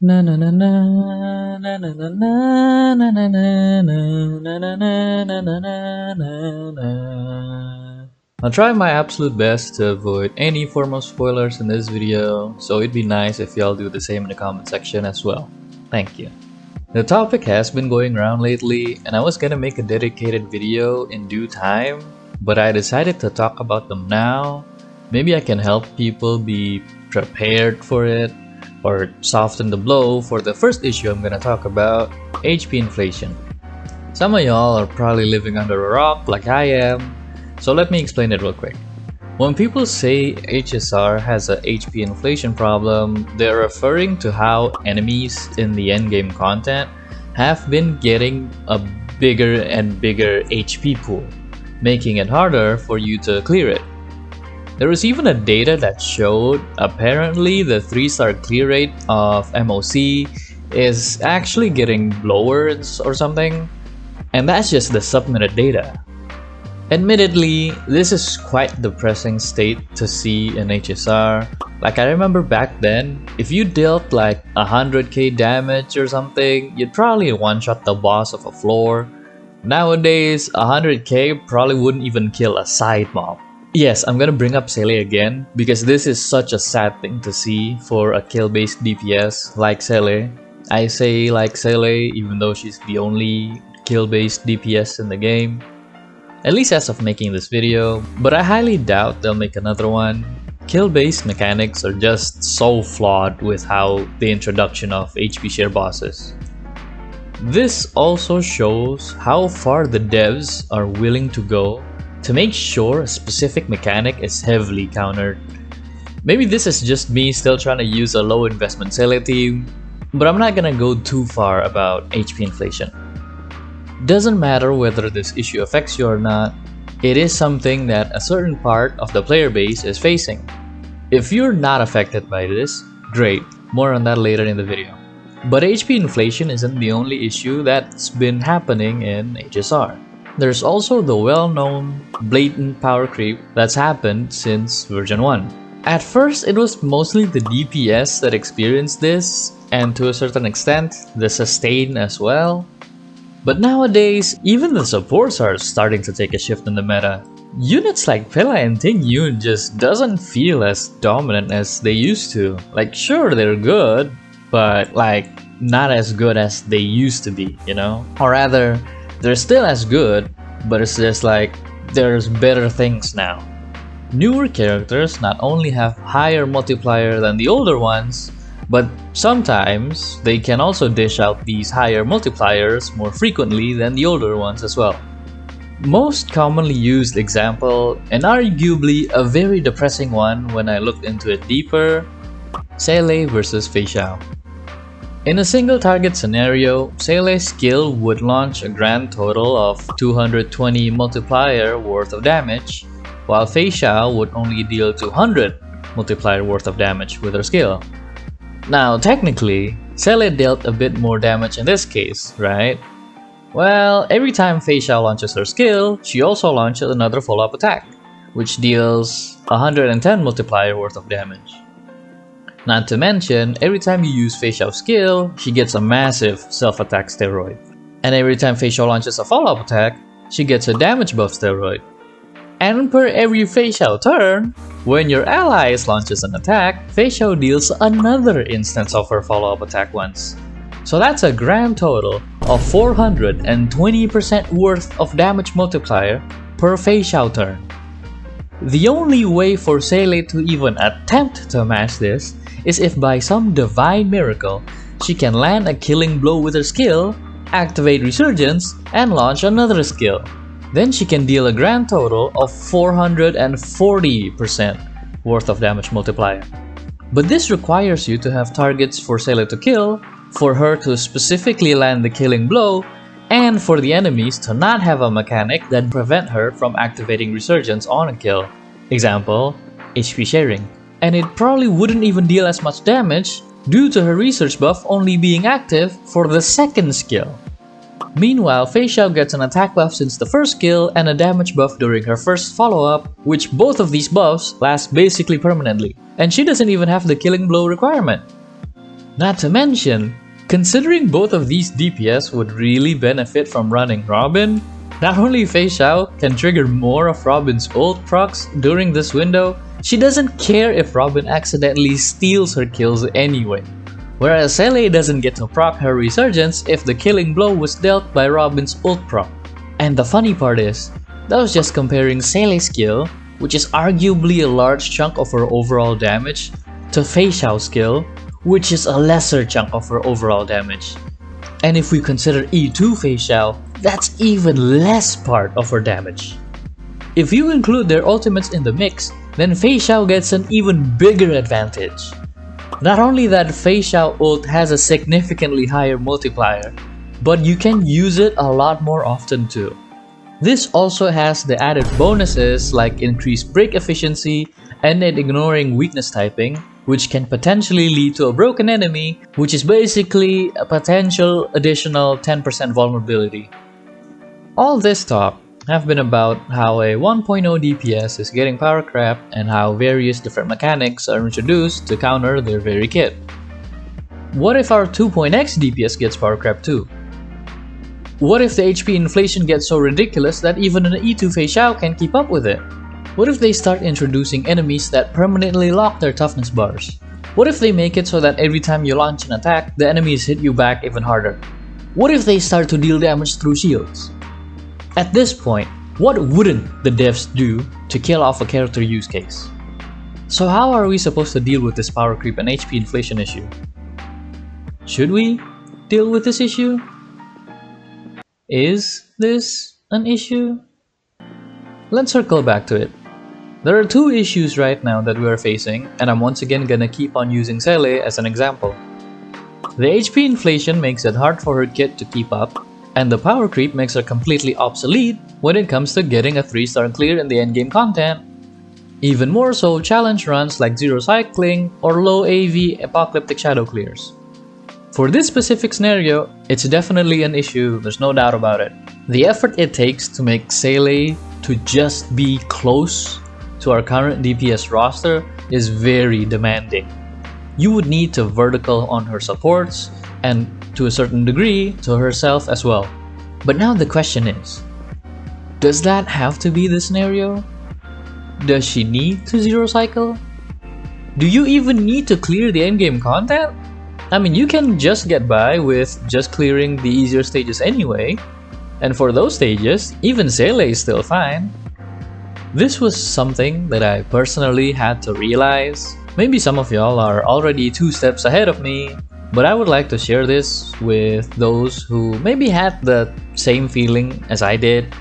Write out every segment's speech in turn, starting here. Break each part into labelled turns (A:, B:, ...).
A: Na na na na na na na na na na na na na na na na na. I'll try my absolute best to avoid any form of spoilers in this video, so it'd be nice if y'all do the same in the comment section as well. Thank you. The topic has been going around lately, and I was gonna make a dedicated video in due time, but I decided to talk about them now. Maybe I can help people be prepared for it, or soften the blow for the first issue I'm gonna talk about, HP inflation. Some of y'all are probably living under a rock like I am, so let me explain it real quick. When people say HSR has a HP inflation problem, they're referring to how enemies in the endgame content have been getting a bigger and bigger HP pool, making it harder for you to clear it. There was even a data that showed apparently the 3-star clear rate of MOC is actually getting lower or something, and that's just the submitted data. Admittedly, this is quite depressing state to see in HSR. Like, I remember back then, if you dealt like 100k damage or something, you'd probably one-shot the boss of a floor. Nowadays, 100k probably wouldn't even kill a side mob. Yes, I'm gonna bring up Sele again because this is such a sad thing to see for a kill-based DPS like Sele. I say like Sele even though she's the only kill-based DPS in the game. At least as of making this video, but I highly doubt they'll make another one. Kill-based mechanics are just so flawed with how the introduction of HP share bosses. This also shows how far the devs are willing to go to make sure a specific mechanic is heavily countered. Maybe this is just me still trying to use a low investment Sele team, but I'm not gonna go too far about HP inflation. Doesn't matter whether this issue affects you or not, it is something that a certain part of the player base is facing. If you're not affected by this, great, more on that later in the video. But HP inflation isn't the only issue that's been happening in HSR. There's also the well-known blatant power creep that's happened since version 1. At first, it was mostly the DPS that experienced this, and to a certain extent, the sustain as well. But nowadays, even the supports are starting to take a shift in the meta. Units like Pela and Ting Yun just doesn't feel as dominant as they used to. Like, sure, they're good, but like, not as good as they used to be, you know? Or rather, they're still as good, but it's just like, there's better things now. Newer characters not only have higher multiplier than the older ones, but sometimes they can also dish out these higher multipliers more frequently than the older ones as well. Most commonly used example, and arguably a very depressing one when I looked into it deeper, Sele versus Fei Xiao. In a single target scenario, Sele's skill would launch a grand total of 220 multiplier worth of damage, while Fei Xiao would only deal 200 multiplier worth of damage with her skill. Now technically, Sele dealt a bit more damage in this case, right? Well, every time Fei Xiao launches her skill, she also launches another follow-up attack, which deals 110 multiplier worth of damage. Not to mention, every time you use Fei Xiao's skill, she gets a massive self-attack steroid. And every time Fei Xiao launches a follow-up attack, she gets a damage buff steroid. And per every Fei Xiao turn, when your allies launches an attack, Fei Xiao deals another instance of her follow-up attack once. So that's a grand total of 420% worth of damage multiplier per Fei Xiao turn. The only way for Sele to even attempt to match this is if by some divine miracle, she can land a killing blow with her skill, activate Resurgence, and launch another skill. Then she can deal a grand total of 440% worth of damage multiplier. But this requires you to have targets for Sele to kill, for her to specifically land the killing blow, and for the enemies to not have a mechanic that prevent her from activating Resurgence on a kill. Example, HP sharing. And it probably wouldn't even deal as much damage due to her research buff only being active for the second skill. Meanwhile, Fei Xiao gets an attack buff since the first skill and a damage buff during her first follow-up, which both of these buffs last basically permanently, and she doesn't even have the killing blow requirement. Not to mention, considering both of these DPS would really benefit from running Robin, not only Fei Xiao can trigger more of Robin's ult procs during this window, she doesn't care if Robin accidentally steals her kills anyway. Whereas Seele doesn't get to proc her resurgence if the killing blow was dealt by Robin's ult proc. And the funny part is, that was just comparing Seele's skill, which is arguably a large chunk of her overall damage, to Fei Xiao's skill, which is a lesser chunk of her overall damage. And if we consider E2 Fei Xiao, that's even less part of her damage. If you include their ultimates in the mix, then Fei Xiao gets an even bigger advantage. Not only that Fei Xiao ult has a significantly higher multiplier, but you can use it a lot more often too. This also has the added bonuses like increased break efficiency and it ignoring weakness typing, which can potentially lead to a broken enemy, which is basically a potential additional 10% vulnerability. All this talk have been about how a 1.0 DPS is getting power creep and how various different mechanics are introduced to counter their very kit. What if our 2.x DPS gets power creep too? What if the HP inflation gets so ridiculous that even an E2 Fei Xiao can keep up with it? What if they start introducing enemies that permanently lock their toughness bars? What if they make it so that every time you launch an attack, the enemies hit you back even harder? What if they start to deal damage through shields? At this point, what wouldn't the devs do to kill off a character use case? So how are we supposed to deal with this power creep and HP inflation issue? Should we deal with this issue? Is this an issue? Let's circle back to it. There are two issues right now that we are facing, and I'm once again gonna keep on using Seele as an example. The HP inflation makes it hard for her kit to keep up, and the power creep makes her completely obsolete when it comes to getting a 3-star clear in the endgame content. Even more so challenge runs like Zero Cycling or low AV Apocalyptic Shadow clears. For this specific scenario, it's definitely an issue, there's no doubt about it. The effort it takes to make Seele to just be close to our current DPS roster is very demanding. You would need to vertical on her supports and to a certain degree to herself as well. But now the question is, does that have to be the scenario? Does she need to zero cycle? Do you even need to clear the endgame content? I mean, you can just get by with just clearing the easier stages anyway, and for those stages, even Seele is still fine. This was something that I personally had to realize. Maybe some of y'all are already 2 steps ahead of me, but I would like to share this with those who maybe had the same feeling as I did.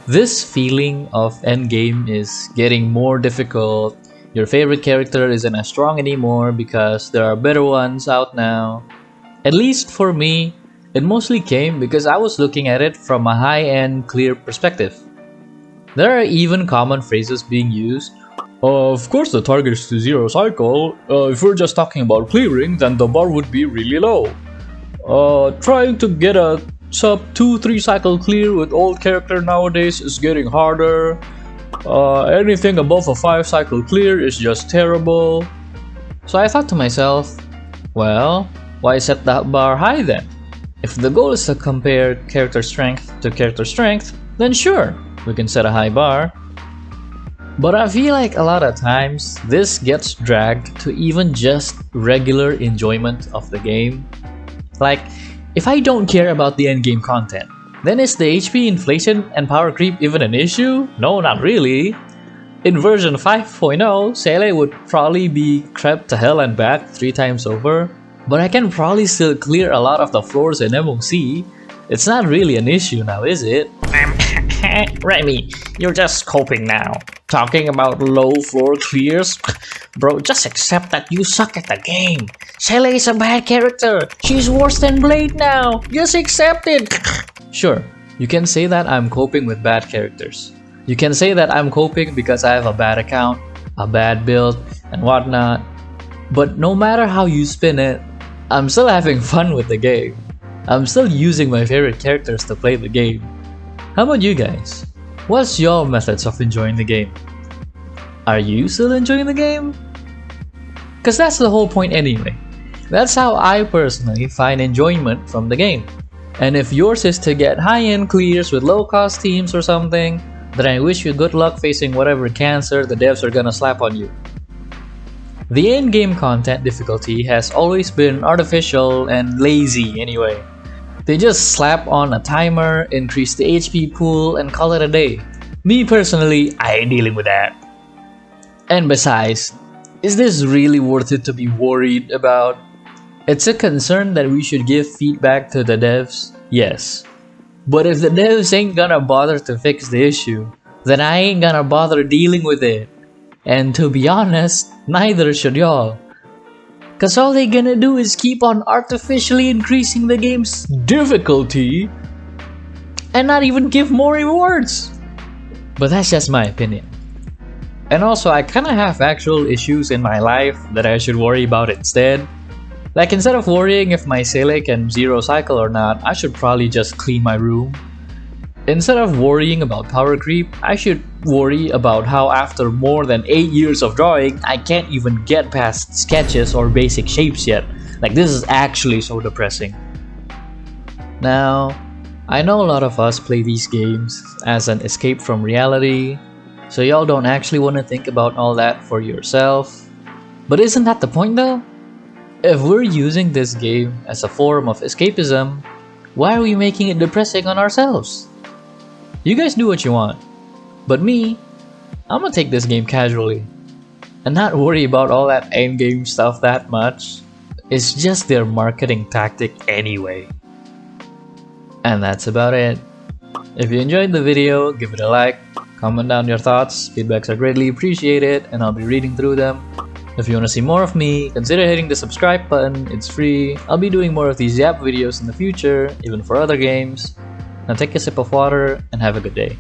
A: This feeling of endgame is getting more difficult. Your favorite character isn't as strong anymore because there are better ones out now. At least for me, it mostly came because I was looking at it from a high-end, clear perspective. There are even common phrases being used. Of course the target is to zero cycle. If we're just talking about clearing, then the bar would be really low. Trying to get a sub 2-3 cycle clear with old character nowadays is getting harder. Anything above a 5 cycle clear is just terrible. So I thought to myself, well, why set that bar high then? If the goal is to compare character strength to character strength, then sure, we can set a high bar. But I feel like a lot of times this gets dragged to even just regular enjoyment of the game. Like, if I don't care about the endgame content, then is the HP inflation and power creep even an issue? No, not really. In version 5.0, Seele would probably be crept to hell and back 3 times over, but I can probably still clear a lot of the floors in MOC. It's not really an issue now, is it? Remy, you're just coping now. Talking about low floor clears? Bro, just accept that you suck at the game. Seele is a bad character. She's worse than Blade now. Just accept it. Sure, you can say that I'm coping with bad characters. You can say that I'm coping because I have a bad account, a bad build, and whatnot. But no matter how you spin it, I'm still having fun with the game. I'm still using my favorite characters to play the game. How about you guys? What's your methods of enjoying the game? Are you still enjoying the game? Cause that's the whole point anyway. That's how I personally find enjoyment from the game. And if yours is to get high-end clears with low-cost teams or something, then I wish you good luck facing whatever cancer the devs are gonna slap on you. The in-game content difficulty has always been artificial and lazy anyway. They just slap on a timer, increase the HP pool, and call it a day. Me personally, I ain't dealing with that. And besides, is this really worth it to be worried about? It's a concern that we should give feedback to the devs, yes. But if the devs ain't gonna bother to fix the issue, then I ain't gonna bother dealing with it. And to be honest, neither should y'all. Cause all they gonna do is keep on artificially increasing the game's difficulty and not even give more rewards. But that's just my opinion. And also, I kinda have actual issues in my life that I should worry about instead. Like, instead of worrying if my Sele can zero cycle or not, I should probably just clean my room. Instead of worrying about power creep, I should worry about how after more than 8 years of drawing, I can't even get past sketches or basic shapes yet. Like, this is actually so depressing. Now, I know a lot of us play these games as an escape from reality, so y'all don't actually want to think about all that for yourself. But isn't that the point though? If we're using this game as a form of escapism, why are we making it depressing on ourselves? You guys do what you want, but me, I'm gonna take this game casually and not worry about all that endgame stuff that much. It's just their marketing tactic anyway. And that's about it. If you enjoyed the video, give it a like, comment down your thoughts, feedbacks are greatly appreciated and I'll be reading through them. If you want to see more of me, consider hitting the subscribe button, it's free. I'll be doing more of these Zap videos in the future, even for other games. Now take a sip of water and have a good day.